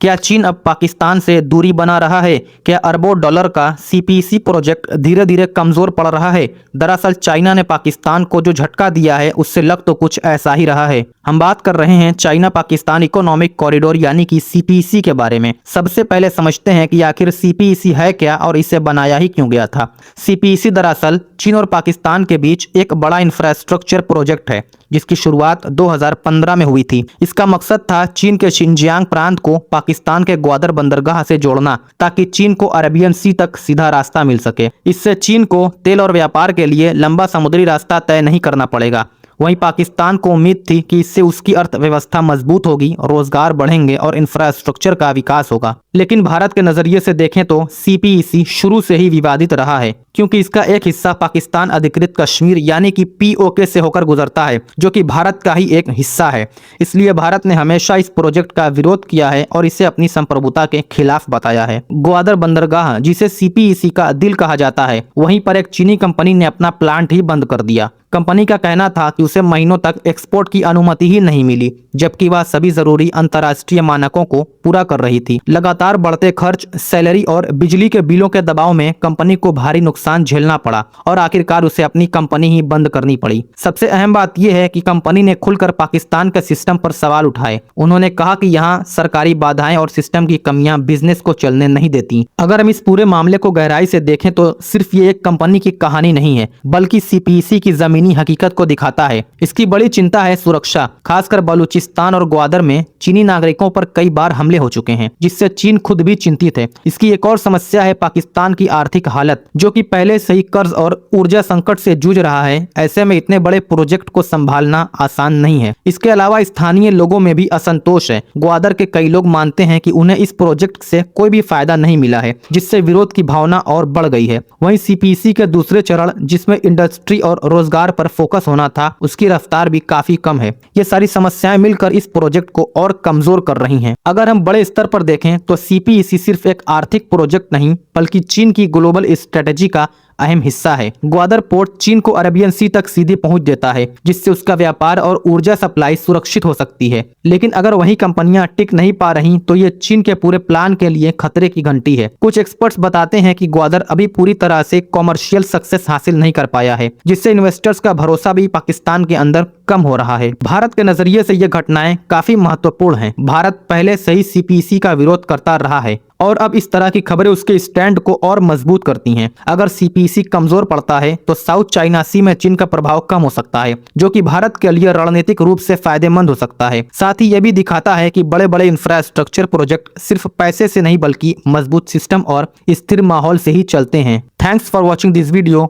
क्या चीन अब पाकिस्तान से दूरी बना रहा है? क्या अरबों डॉलर का सीपीईसी प्रोजेक्ट धीरे धीरे कमजोर पड़ रहा है? दरअसल चाइना ने पाकिस्तान को जो झटका दिया है उससे लग तो कुछ ऐसा ही रहा है। हम बात कर रहे हैं चाइना पाकिस्तान इकोनॉमिक कॉरिडोर यानी कि सीपीईसी के बारे में। सबसे पहले समझते हैं कि आखिर सीपीईसी है क्या और इसे बनाया ही क्यों गया था। सीपीईसी दरअसल चीन और पाकिस्तान के बीच एक बड़ा इंफ्रास्ट्रक्चर प्रोजेक्ट है जिसकी शुरुआत 2015 में हुई थी। इसका मकसद था चीन के शिनजियांग प्रांत को पाकिस्तान के ग्वादर बंदरगाह से जोड़ना ताकि चीन को अरेबियन सी तक सीधा रास्ता मिल सके। इससे चीन को तेल और व्यापार के लिए लंबा समुद्री रास्ता तय नहीं करना पड़ेगा। वहीं पाकिस्तान को उम्मीद थी कि इससे उसकी अर्थव्यवस्था मजबूत होगी, रोजगार बढ़ेंगे और इंफ्रास्ट्रक्चर का विकास होगा। लेकिन भारत के नजरिए से देखें तो सीपीईसी शुरू से ही विवादित रहा है क्योंकि इसका एक हिस्सा पाकिस्तान अधिकृत कश्मीर यानी कि पीओके से होकर गुजरता है जो कि भारत का ही एक हिस्सा है। इसलिए भारत ने हमेशा इस प्रोजेक्ट का विरोध किया है और इसे अपनी संप्रभुता के खिलाफ बताया है। ग्वादर बंदरगाह जिसे सीपीईसी का दिल कहा जाता है, वहीं पर एक चीनी कंपनी ने अपना प्लांट ही बंद कर दिया। कंपनी का कहना था कि उसे महीनों तक एक्सपोर्ट की अनुमति ही नहीं मिली, जबकि वह सभी जरूरी अंतर्राष्ट्रीय मानकों को पूरा कर रही थी। लगातार बढ़ते खर्च, सैलरी और बिजली के बिलों के दबाव में कंपनी को भारी नुकसान झेलना पड़ा और आखिरकार उसे अपनी कंपनी ही बंद करनी पड़ी। सबसे अहम बात यह है कि कंपनी ने खुलकर पाकिस्तान के सिस्टम पर सवाल उठाए। उन्होंने कहा कि यहाँ सरकारी बाधाएं और सिस्टम की कमियां बिजनेस को चलने नहीं देती। अगर हम इस पूरे मामले को गहराई से देखें तो सिर्फ ये एक कंपनी की कहानी नहीं है, बल्कि सीपीईसी की जमीनी हकीकत को दिखाता है। इसकी बड़ी चिंता है सुरक्षा। खासकर बलूचिस्तान और ग्वादर में चीनी नागरिकों पर कई बार हमले हो चुके हैं, जिससे चीन खुद भी चिंतित है। इसकी एक और समस्या है पाकिस्तान की आर्थिक हालत, जो कि पहले से ही कर्ज और ऊर्जा संकट से जूझ रहा है। ऐसे में इतने बड़े प्रोजेक्ट को संभालना आसान नहीं है। इसके अलावा स्थानीय लोगों में भी असंतोष है। ग्वादर के कई लोग मानते हैं कि उन्हें इस प्रोजेक्ट से कोई भी फायदा नहीं मिला है, जिससे विरोध की भावना और बढ़ गई है। वहीं सीपीईसी के दूसरे चरण जिसमें इंडस्ट्री और रोजगार पर फोकस होना था, उसकी रफ्तार भी काफी कम है। ये सारी समस्याएं मिलकर इस प्रोजेक्ट को और कमजोर कर रही हैं। अगर हम बड़े स्तर पर देखें तो सीपीईसी सिर्फ एक आर्थिक प्रोजेक्ट नहीं, बल्कि चीन की ग्लोबल स्ट्रेटेजी का अहम हिस्सा है। ग्वादर पोर्ट चीन को अरेबियन सी तक सीधे पहुंच देता है, जिससे उसका व्यापार और ऊर्जा सप्लाई सुरक्षित हो सकती है। लेकिन अगर वही कंपनियां टिक नहीं पा रही तो ये चीन के पूरे प्लान के लिए खतरे की घंटी है। कुछ एक्सपर्ट्स बताते हैं कि ग्वादर अभी पूरी तरह से कॉमर्शियल सक्सेस हासिल नहीं कर पाया है, जिससे इन्वेस्टर्स का भरोसा भी पाकिस्तान के अंदर कम हो रहा है। भारत के नजरिए से ये घटनाएं काफी महत्वपूर्ण हैं। भारत पहले से ही सीपीईसी का विरोध करता रहा है और अब इस तरह की खबरें उसके स्टैंड को और मजबूत करती हैं। अगर सीपीईसी कमजोर पड़ता है तो साउथ चाइना सी में चीन का प्रभाव कम हो सकता है, जो कि भारत के लिए रणनीतिक रूप से फायदेमंद हो सकता है। साथ ही यह भी दिखाता है कि बड़े बड़े इंफ्रास्ट्रक्चर प्रोजेक्ट सिर्फ पैसे से नहीं बल्कि मजबूत सिस्टम और स्थिर माहौल से ही चलते हैं। Thanks for watching this video.